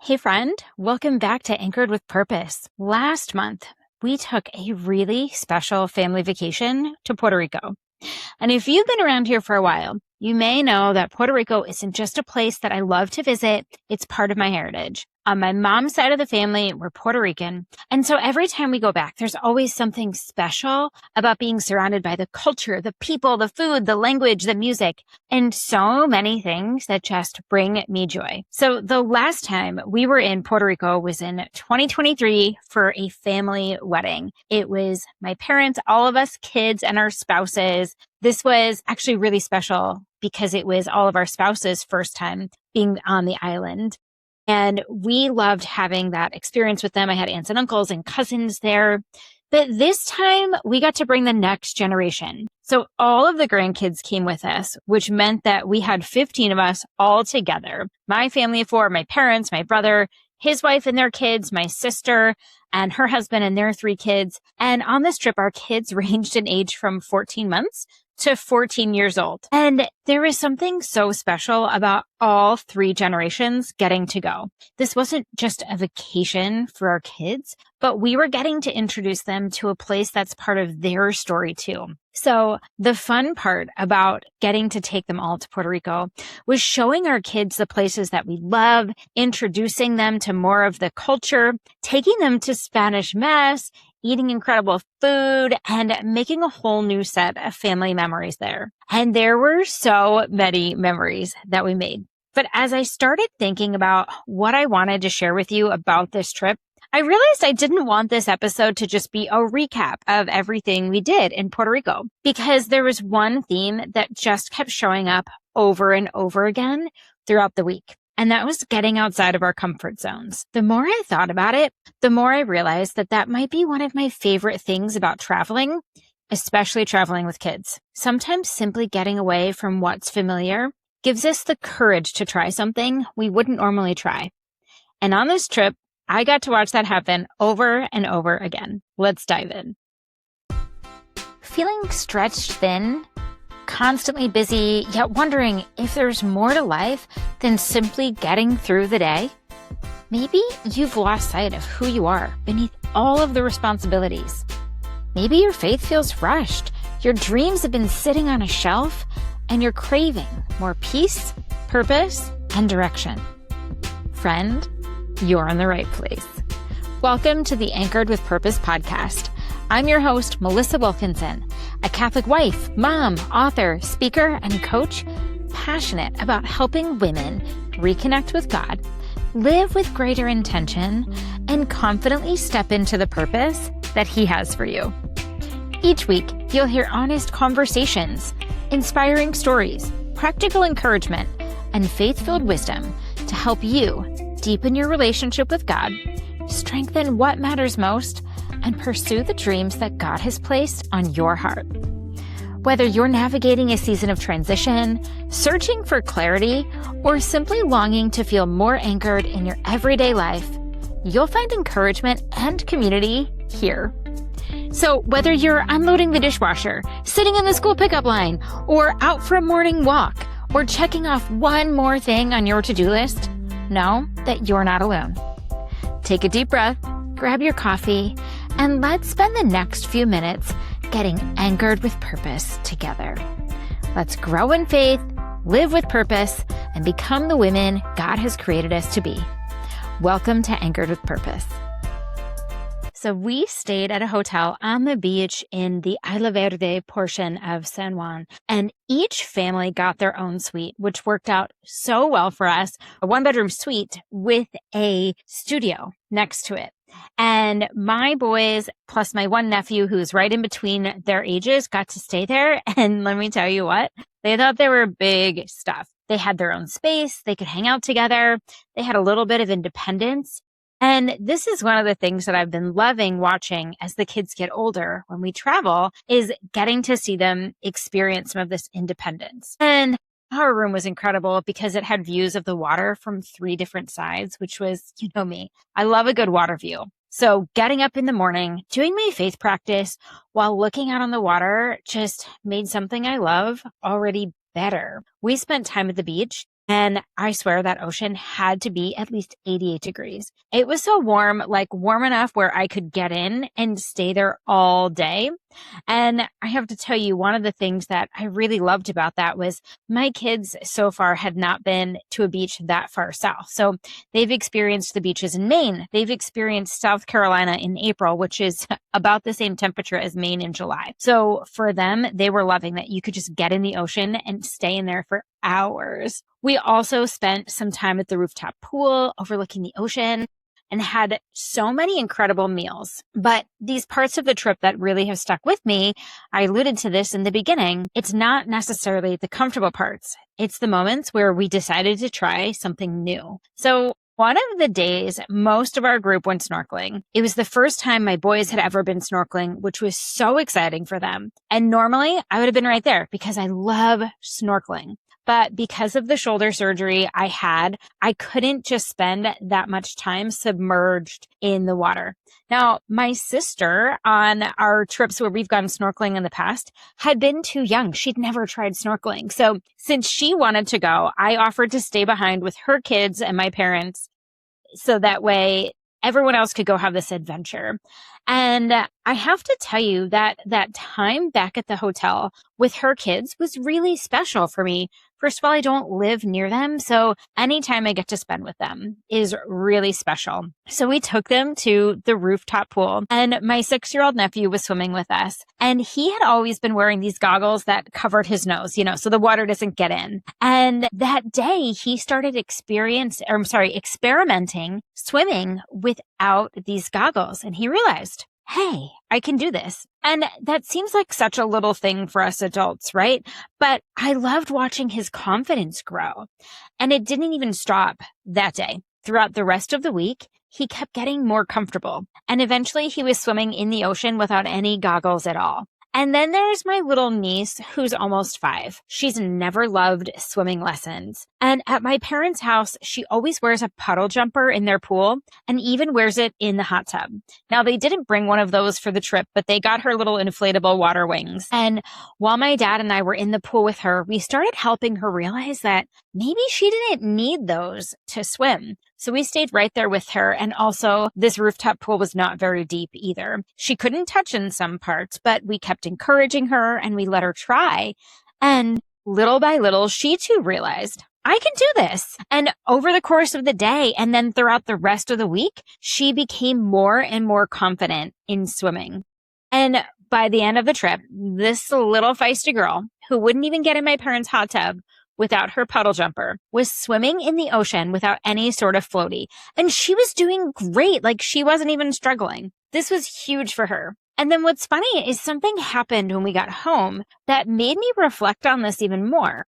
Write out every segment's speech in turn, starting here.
Hey friend, welcome back to Anchored with Purpose. Last month, we took a really special family vacation to Puerto Rico. And if you've been around here for a while, you may know that Puerto Rico isn't just a place that I love to visit, it's part of my heritage. On my mom's side of the family, we're Puerto Rican. And so every time we go back, there's always something special about being surrounded by the culture, the people, the food, the language, the music, and so many things that just bring me joy. So the last time we were in Puerto Rico was in 2023 for a family wedding. It was my parents, all of us kids, and our spouses. This was actually really special because it was all of our spouses' first time being on the island. And we loved having that experience with them. I had aunts and uncles and cousins there. But this time we got to bring the next generation. So all of the grandkids came with us, which meant that we had 15 of us all together. My family of 4, my parents, my brother, his wife and their kids, my sister and her husband and their 3 kids. And on this trip, our kids ranged in age from 14 months to 14 years old. And there was something so special about all 3 generations getting to go. This wasn't just a vacation for our kids, but we were getting to introduce them to a place that's part of their story too. So the fun part about getting to take them all to Puerto Rico was showing our kids the places that we love, introducing them to more of the culture, taking them to Spanish Mess, eating incredible food, and making a whole new set of family memories there. And there were so many memories that we made. But as I started thinking about what I wanted to share with you about this trip, I realized I didn't want this episode to just be a recap of everything we did in Puerto Rico, because there was one theme that just kept showing up over and over again throughout the week. And that was getting outside of our comfort zones. The more I thought about it, the more I realized that that might be one of my favorite things about traveling, especially traveling with kids. Sometimes simply getting away from what's familiar gives us the courage to try something we wouldn't normally try. And on this trip, I got to watch that happen over and over again. Let's dive in. Feeling stretched thin? Constantly busy, yet wondering if there's more to life than simply getting through the day? Maybe you've lost sight of who you are beneath all of the responsibilities. Maybe your faith feels rushed, your dreams have been sitting on a shelf, and you're craving more peace, purpose, and direction. Friend, you're in the right place. Welcome to the Anchored with Purpose podcast. I'm your host, Melissa Wilkinson, a Catholic wife, mom, author, speaker, and coach, passionate about helping women reconnect with God, live with greater intention, and confidently step into the purpose that He has for you. Each week, you'll hear honest conversations, inspiring stories, practical encouragement, and faith-filled wisdom to help you deepen your relationship with God, strengthen what matters most, and pursue the dreams that God has placed on your heart. Whether you're navigating a season of transition, searching for clarity, or simply longing to feel more anchored in your everyday life, you'll find encouragement and community here. So whether you're unloading the dishwasher, sitting in the school pickup line, or out for a morning walk, or checking off one more thing on your to-do list, know that you're not alone. Take a deep breath, grab your coffee, and let's spend the next few minutes getting anchored with purpose together. Let's grow in faith, live with purpose, and become the women God has created us to be. Welcome to Anchored with Purpose. So we stayed at a hotel on the beach in the Isla Verde portion of San Juan, and each family got their own suite, which worked out so well for us. A 1-bedroom suite with a studio next to it. And my boys, plus my one nephew who's right in between their ages, got to stay there. And let me tell you what, they thought they were big stuff. They had their own space. They could hang out together. They had a little bit of independence. And this is one of the things that I've been loving watching as the kids get older when we travel, is getting to see them experience some of this independence. And our room was incredible because it had views of the water from 3 different sides, which was, you know me, I love a good water view. So getting up in the morning, doing my faith practice while looking out on the water just made something I love already better. We spent time at the beach And I swear that ocean had to be at least 88 degrees. It was so warm, like warm enough where I could get in and stay there all day. And I have to tell you, one of the things that I really loved about that was my kids so far had not been to a beach that far south. So they've experienced the beaches in Maine. They've experienced South Carolina in April, which is about the same temperature as Maine in July. So for them, they were loving that you could just get in the ocean and stay in there for hours. We also spent some time at the rooftop pool overlooking the ocean and had so many incredible meals. But these parts of the trip that really have stuck with me, I alluded to this in the beginning, it's not necessarily the comfortable parts. It's the moments where we decided to try something new. So one of the days, most of our group went snorkeling. It was the first time my boys had ever been snorkeling, which was so exciting for them. And normally I would have been right there because I love snorkeling. But because of the shoulder surgery I had, I couldn't just spend that much time submerged in the water. Now, my sister on our trips where we've gone snorkeling in the past had been too young. She'd never tried snorkeling. So since she wanted to go, I offered to stay behind with her kids and my parents so that way everyone else could go have this adventure. And I have to tell you that that time back at the hotel with her kids was really special for me. First of all, I don't live near them, so anytime I get to spend with them is really special. So we took them to the rooftop pool, and my 6-year-old nephew was swimming with us, and he had always been wearing these goggles that covered his nose, so the water doesn't get in. And that day, he started experimenting swimming without these goggles, and he realized, hey, I can do this. And that seems like such a little thing for us adults, right? But I loved watching his confidence grow. And it didn't even stop that day. Throughout the rest of the week, he kept getting more comfortable. And eventually he was swimming in the ocean without any goggles at all. And then there's my little niece who's almost 5. She's never loved swimming lessons. And at my parents' house, she always wears a puddle jumper in their pool and even wears it in the hot tub. Now, they didn't bring one of those for the trip, but they got her little inflatable water wings. And while my dad and I were in the pool with her, we started helping her realize that maybe she didn't need those to swim. So we stayed right there with her. And also, this rooftop pool was not very deep either. She couldn't touch in some parts, but we kept encouraging her and we let her try. And little by little, she too realized, I can do this. And over the course of the day and then throughout the rest of the week, she became more and more confident in swimming. And by the end of the trip, this little feisty girl who wouldn't even get in my parents' hot tub without her puddle jumper was swimming in the ocean without any sort of floaty. And she was doing great. Like she wasn't even struggling. This was huge for her. And then what's funny is something happened when we got home that made me reflect on this even more.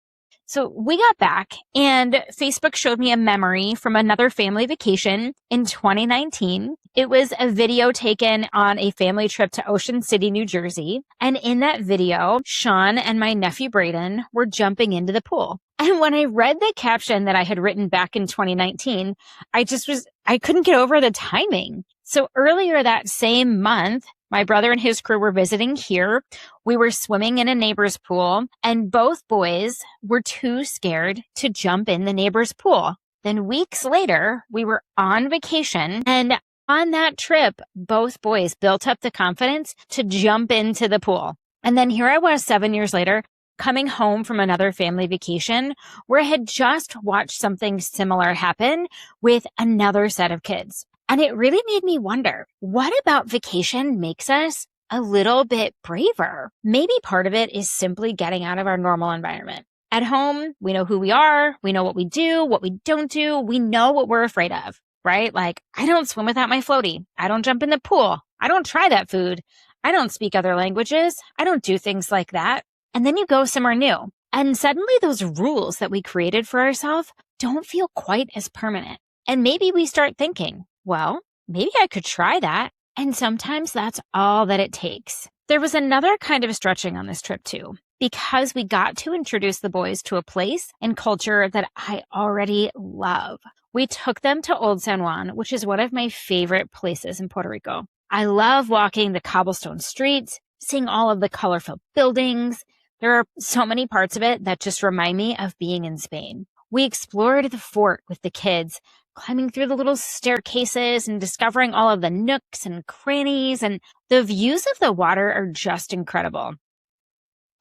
So we got back and Facebook showed me a memory from another family vacation in 2019. It was a video taken on a family trip to Ocean City, New Jersey. And in that video, Sean and my nephew Braden were jumping into the pool. And when I read the caption that I had written back in 2019, I couldn't get over the timing. So earlier that same month, my brother and his crew were visiting here. We were swimming in a neighbor's pool, and both boys were too scared to jump in the neighbor's pool. Then weeks later, we were on vacation, and on that trip, both boys built up the confidence to jump into the pool. And then here I was 7 years later, coming home from another family vacation where I had just watched something similar happen with another set of kids. And it really made me wonder, what about vacation makes us a little bit braver? Maybe part of it is simply getting out of our normal environment. At home, we know who we are. We know what we do, what we don't do. We know what we're afraid of, right? Like, I don't swim without my floaty. I don't jump in the pool. I don't try that food. I don't speak other languages. I don't do things like that. And then you go somewhere new. And suddenly those rules that we created for ourselves don't feel quite as permanent. And maybe we start thinking, well, maybe I could try that. And sometimes that's all that it takes. There was another kind of stretching on this trip too, because we got to introduce the boys to a place and culture that I already love. We took them to Old San Juan, which is one of my favorite places in Puerto Rico. I love walking the cobblestone streets, seeing all of the colorful buildings. There are so many parts of it that just remind me of being in Spain. We explored the fort with the kids, climbing through the little staircases and discovering all of the nooks and crannies, and the views of the water are just incredible.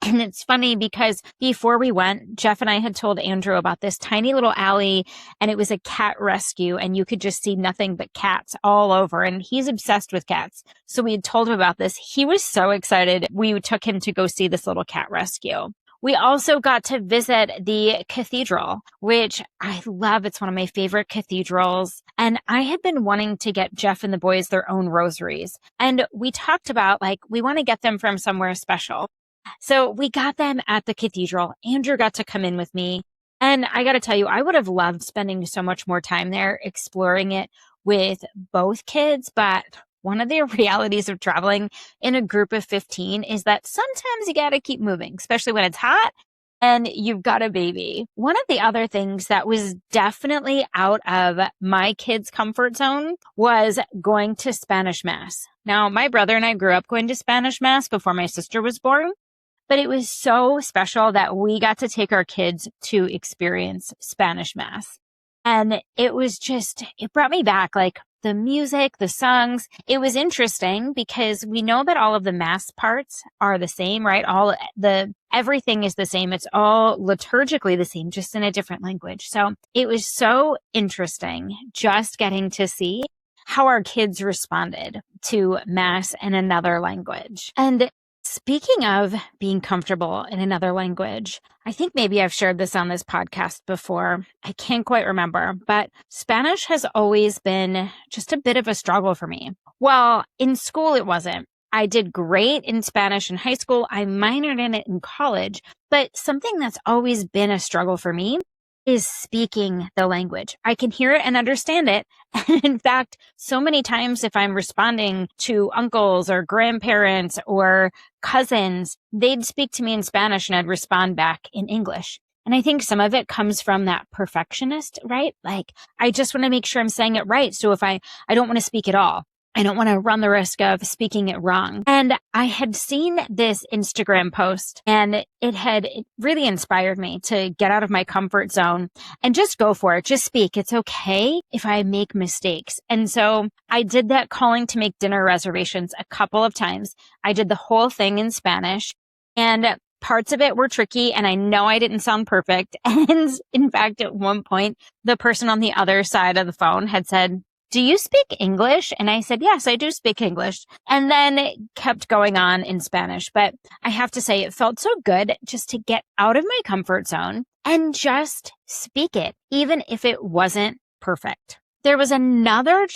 And it's funny because before we went, Jeff and I had told Andrew about this tiny little alley, and it was a cat rescue, and you could just see nothing but cats all over. And he's obsessed with cats. So we had told him about this. He was so excited. We took him to go see this little cat rescue. We also got to visit the cathedral, which I love. It's one of my favorite cathedrals. And I had been wanting to get Jeff and the boys their own rosaries. And we talked about, we want to get them from somewhere special. So we got them at the cathedral. Andrew got to come in with me. And I got to tell you, I would have loved spending so much more time there exploring it with both kids. But one of the realities of traveling in a group of 15 is that sometimes you got to keep moving, especially when it's hot and you've got a baby. One of the other things that was definitely out of my kids' comfort zone was going to Spanish Mass. Now, my brother and I grew up going to Spanish Mass before my sister was born. But it was so special that we got to take our kids to experience Spanish Mass. And it brought me back, the music, the songs. It was interesting because we know that all of the Mass parts are the same, right? Everything is the same. It's all liturgically the same, just in a different language. So it was so interesting just getting to see how our kids responded to Mass in another language. And speaking of being comfortable in another language, I think maybe I've shared this on this podcast before. I can't quite remember, but Spanish has always been just a bit of a struggle for me. Well, in school, it wasn't. I did great in Spanish in high school. I minored in it in college, but something that's always been a struggle for me is speaking the language. I can hear it and understand it. And in fact, so many times if I'm responding to uncles or grandparents or cousins, they'd speak to me in Spanish and I'd respond back in English. And I think some of it comes from that perfectionist, right? I just want to make sure I'm saying it right. So if I don't want to speak at all. I don't want to run the risk of speaking it wrong. And I had seen this Instagram post and it really inspired me to get out of my comfort zone and just go for it. Just speak. It's okay if I make mistakes. And so I did that calling to make dinner reservations a couple of times. I did the whole thing in Spanish and parts of it were tricky and I know I didn't sound perfect. And in fact, at one point, the person on the other side of the phone had said, "Do you speak English?" And I said, "Yes, I do speak English." And then it kept going on in Spanish. But I have to say, it felt so good just to get out of my comfort zone and just speak it, even if it wasn't perfect. There was another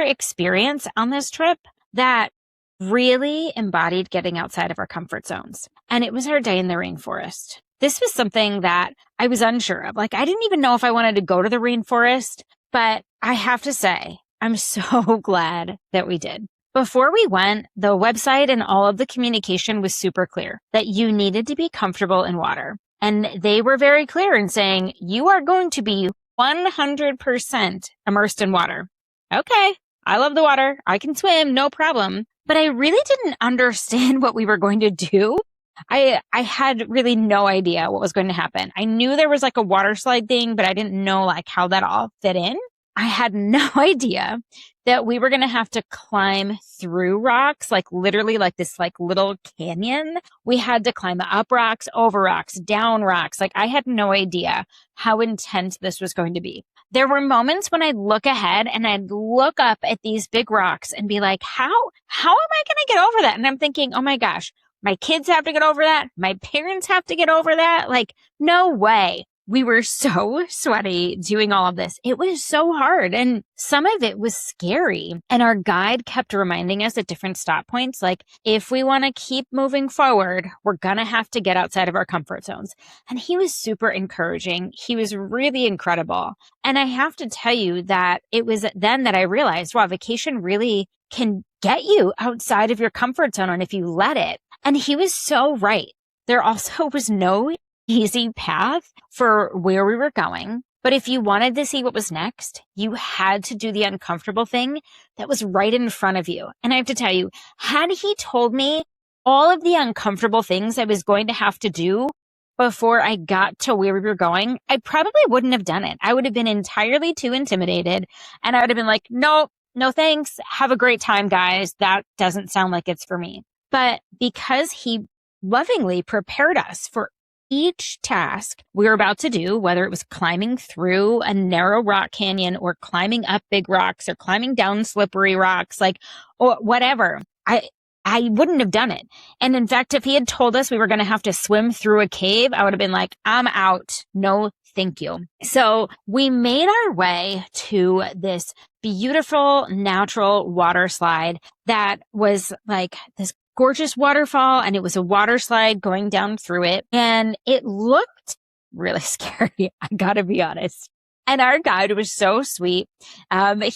experience on this trip that really embodied getting outside of our comfort zones. And it was our day in the rainforest. This was something that I was unsure of. I didn't even know if I wanted to go to the rainforest. But I have to say, I'm so glad that we did. Before we went, the website and all of the communication was super clear that you needed to be comfortable in water. And they were very clear in saying, you are going to be 100% immersed in water. Okay, I love the water. I can swim, no problem. But I really didn't understand what we were going to do. I had really no idea what was going to happen. I knew there was a water slide thing, but I didn't know how that all fit in. I had no idea that we were going to have to climb through rocks, literally this little canyon. We had to climb up rocks, over rocks, down rocks. I had no idea how intense this was going to be. There were moments when I'd look ahead and I'd look up at these big rocks and be like, how am I going to get over that? And I'm thinking, oh my gosh, my kids have to get over that. My parents have to get over that. No way. We were so sweaty doing all of this. It was so hard. And some of it was scary. And our guide kept reminding us at different stop points, if we want to keep moving forward, we're going to have to get outside of our comfort zones. And he was super encouraging. He was really incredible. And I have to tell you that it was then that I realized, wow, vacation really can get you outside of your comfort zone. And if you let it. And he was so right. There also was no easy path for where we were going. But if you wanted to see what was next, you had to do the uncomfortable thing that was right in front of you. And I have to tell you, had he told me all of the uncomfortable things I was going to have to do before I got to where we were going, I probably wouldn't have done it. I would have been entirely too intimidated, and I would have been like, no, no thanks. Have a great time, guys. That doesn't sound like it's for me. But because he lovingly prepared us for each task we were about to do, whether it was climbing through a narrow rock canyon or climbing up big rocks or climbing down slippery rocks, like, or whatever, I wouldn't have done it. And in fact, if he had told us we were going to have to swim through a cave, I would have been like, I'm out. No, thank you. So we made our way to this beautiful natural water slide that was like this gorgeous waterfall, and it was a water slide going down through it. And it looked really scary, I gotta be honest. And our guide was so sweet.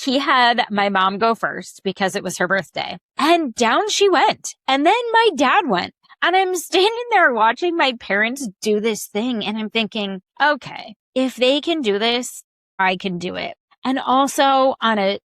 He had my mom go first because it was her birthday. And down she went. And then my dad went. And I'm standing there watching my parents do this thing. And I'm thinking, okay, if they can do this, I can do it. And also on a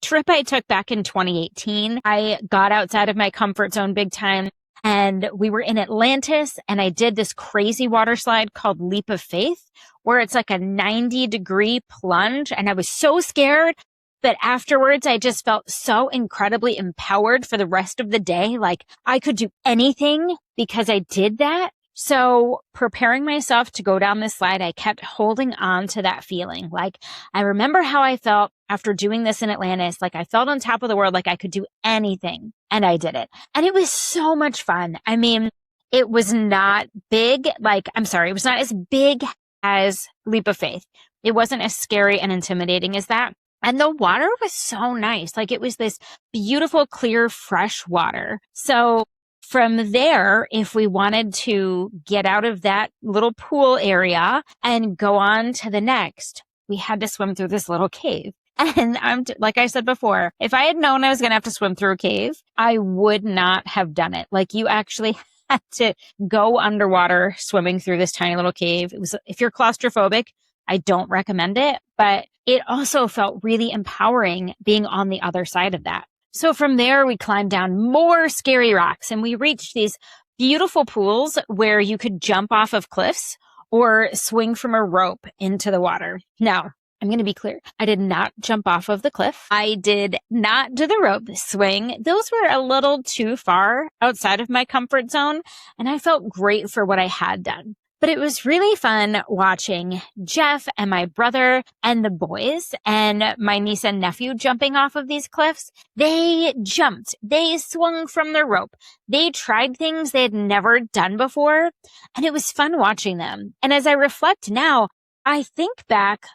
trip I took back in 2018, I got outside of my comfort zone big time. And we were in Atlantis, and I did this crazy water slide called Leap of Faith, where it's like a 90-degree plunge. And I was so scared, but afterwards I just felt so incredibly empowered for the rest of the day. Like I could do anything because I did that. So preparing myself to go down this slide, I kept holding on to that feeling. Like I remember how I felt after doing this in Atlantis. Like I felt on top of the world, like I could do anything, and I did it. And it was so much fun. I mean, it was not big. It was not as big as Leap of Faith. It wasn't as scary and intimidating as that. And the water was so nice. Like it was this beautiful, clear, fresh water. So from there, if we wanted to get out of that little pool area and go on to the next, we had to swim through this little cave. And like I said before, if I had known I was going to have to swim through a cave, I would not have done it. Like you actually had to go underwater swimming through this tiny little cave. If you're claustrophobic, I don't recommend it, but it also felt really empowering being on the other side of that. So from there, we climbed down more scary rocks, and we reached these beautiful pools where you could jump off of cliffs or swing from a rope into the water. Now, I'm going to be clear. I did not jump off of the cliff. I did not do the rope swing. Those were a little too far outside of my comfort zone, and I felt great for what I had done. But it was really fun watching Jeff and my brother and the boys and my niece and nephew jumping off of these cliffs. They jumped. They swung from the rope. They tried things they had never done before, and it was fun watching them. And as I reflect now, I think back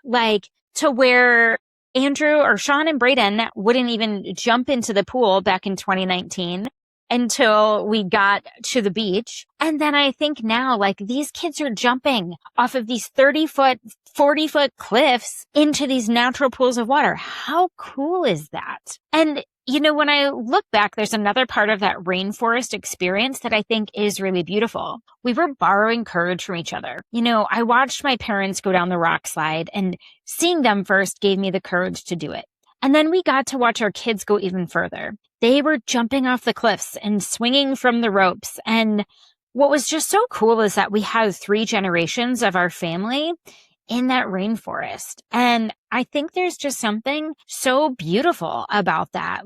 to where Andrew or Sean and Braden wouldn't even jump into the pool back in 2019. Until we got to the beach. And then I think now, these kids are jumping off of these 30-foot, 40-foot cliffs into these natural pools of water. How cool is that? And, when I look back, there's another part of that rainforest experience that I think is really beautiful. We were borrowing courage from each other. I watched my parents go down the rock slide, and seeing them first gave me the courage to do it. And then we got to watch our kids go even further. They were jumping off the cliffs and swinging from the ropes. And what was just so cool is that we had 3 generations of our family in that rainforest. And I think there's just something so beautiful about that.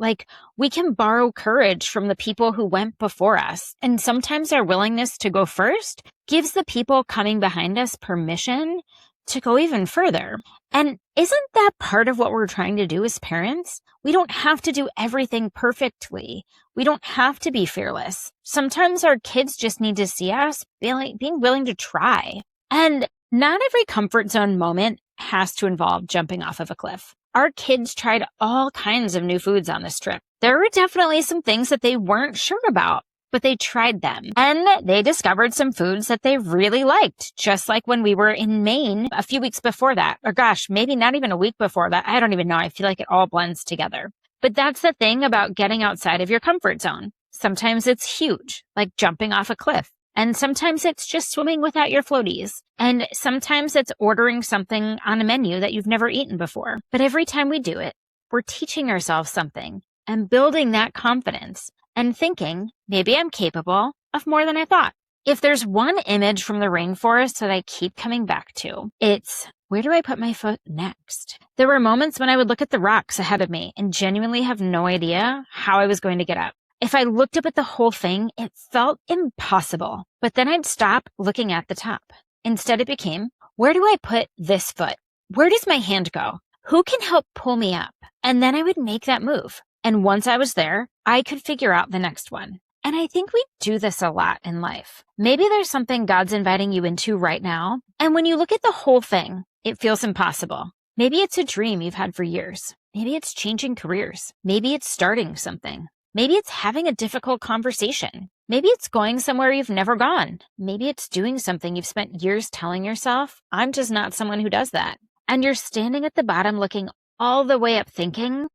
We can borrow courage from the people who went before us. And sometimes our willingness to go first gives the people coming behind us permission to go even further. And isn't that part of what we're trying to do as parents? We don't have to do everything perfectly. We don't have to be fearless. Sometimes our kids just need to see us being willing to try. And not every comfort zone moment has to involve jumping off of a cliff. Our kids tried all kinds of new foods on this trip. There were definitely some things that they weren't sure about, but they tried them, and they discovered some foods that they really liked, just like when we were in Maine a few weeks before that. Or gosh, maybe not even a week before that. I don't even know. I feel like it all blends together. But that's the thing about getting outside of your comfort zone. Sometimes it's huge, like jumping off a cliff. And sometimes it's just swimming without your floaties. And sometimes it's ordering something on a menu that you've never eaten before. But every time we do it, we're teaching ourselves something and building that confidence and thinking, maybe I'm capable of more than I thought. If there's one image from the rainforest that I keep coming back to, it's where do I put my foot next? There were moments when I would look at the rocks ahead of me and genuinely have no idea how I was going to get up. If I looked up at the whole thing, it felt impossible. But then I'd stop looking at the top. Instead, it became, where do I put this foot? Where does my hand go? Who can help pull me up? And then I would make that move. And once I was there, I could figure out the next one. And I think we do this a lot in life. Maybe there's something God's inviting you into right now. And when you look at the whole thing, it feels impossible. Maybe it's a dream you've had for years. Maybe it's changing careers. Maybe it's starting something. Maybe it's having a difficult conversation. Maybe it's going somewhere you've never gone. Maybe it's doing something you've spent years telling yourself, I'm just not someone who does that. And you're standing at the bottom looking all the way up thinking,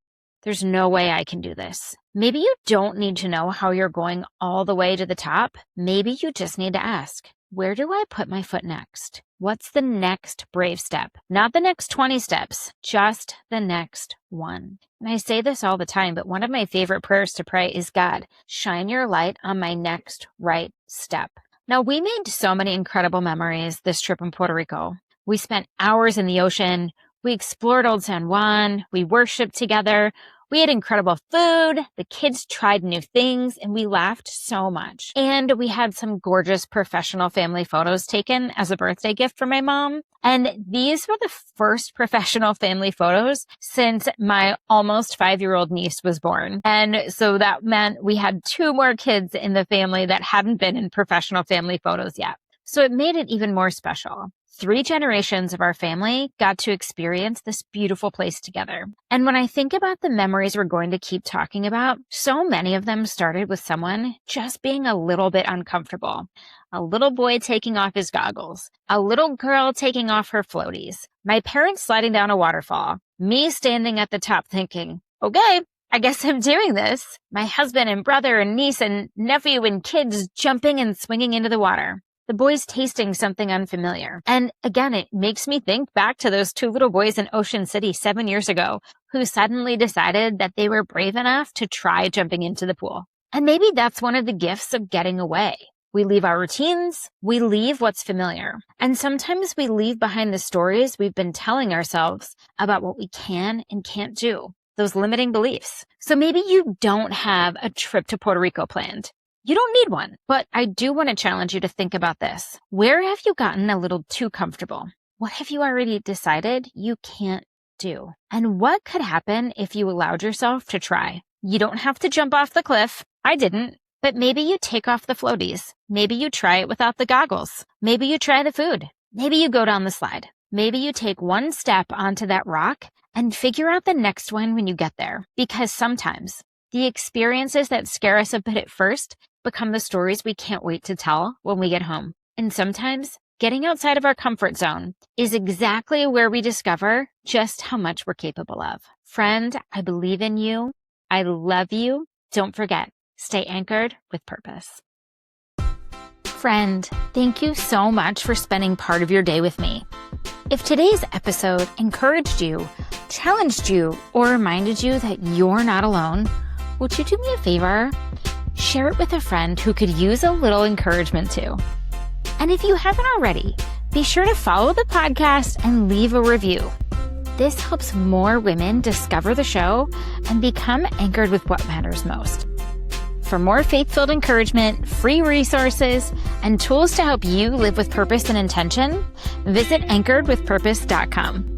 there's no way I can do this. Maybe you don't need to know how you're going all the way to the top. Maybe you just need to ask, where do I put my foot next? What's the next brave step? Not the next 20 steps, just the next one. And I say this all the time, but one of my favorite prayers to pray is, God, shine your light on my next right step. Now, we made so many incredible memories this trip in Puerto Rico. We spent hours in the ocean. We explored Old San Juan. We worshiped together. We had incredible food, the kids tried new things, and we laughed so much. And we had some gorgeous professional family photos taken as a birthday gift for my mom. And these were the first professional family photos since my almost 5-year-old niece was born. And so that meant we had 2 more kids in the family that hadn't been in professional family photos yet. So it made it even more special. 3 generations of our family got to experience this beautiful place together. And when I think about the memories we're going to keep talking about, so many of them started with someone just being a little bit uncomfortable. A little boy taking off his goggles, a little girl taking off her floaties, my parents sliding down a waterfall, me standing at the top thinking, okay, I guess I'm doing this. My husband and brother and niece and nephew and kids jumping and swinging into the water. The boys tasting something unfamiliar. And again, it makes me think back to those 2 little boys in Ocean City 7 years ago who suddenly decided that they were brave enough to try jumping into the pool. And maybe that's one of the gifts of getting away. We leave our routines, we leave what's familiar. And sometimes we leave behind the stories we've been telling ourselves about what we can and can't do, those limiting beliefs. So maybe you don't have a trip to Puerto Rico planned. You don't need one, but I do want to challenge you to think about this. Where have you gotten a little too comfortable? What have you already decided you can't do? And what could happen if you allowed yourself to try? You don't have to jump off the cliff. I didn't. But maybe you take off the floaties. Maybe you try it without the goggles. Maybe you try the food. Maybe you go down the slide. Maybe you take one step onto that rock and figure out the next one when you get there. Because sometimes the experiences that scare us a bit at first become the stories we can't wait to tell when we get home. And sometimes getting outside of our comfort zone is exactly where we discover just how much we're capable of. Friend, I believe in you. I love you. Don't forget, stay anchored with purpose. Friend, thank you so much for spending part of your day with me. If today's episode encouraged you, challenged you, or reminded you that you're not alone, would you do me a favor? Share it with a friend who could use a little encouragement too. And if you haven't already, be sure to follow the podcast and leave a review. This helps more women discover the show and become anchored with what matters most. For more faith-filled encouragement, free resources, and tools to help you live with purpose and intention, visit anchoredwithpurpose.com.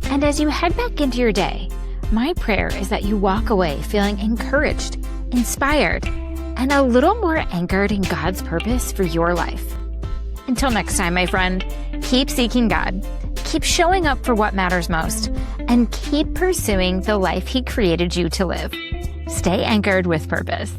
And as you head back into your day, my prayer is that you walk away feeling encouraged, inspired, and a little more anchored in God's purpose for your life. Until next time, my friend, keep seeking God, keep showing up for what matters most, and keep pursuing the life He created you to live. Stay anchored with purpose.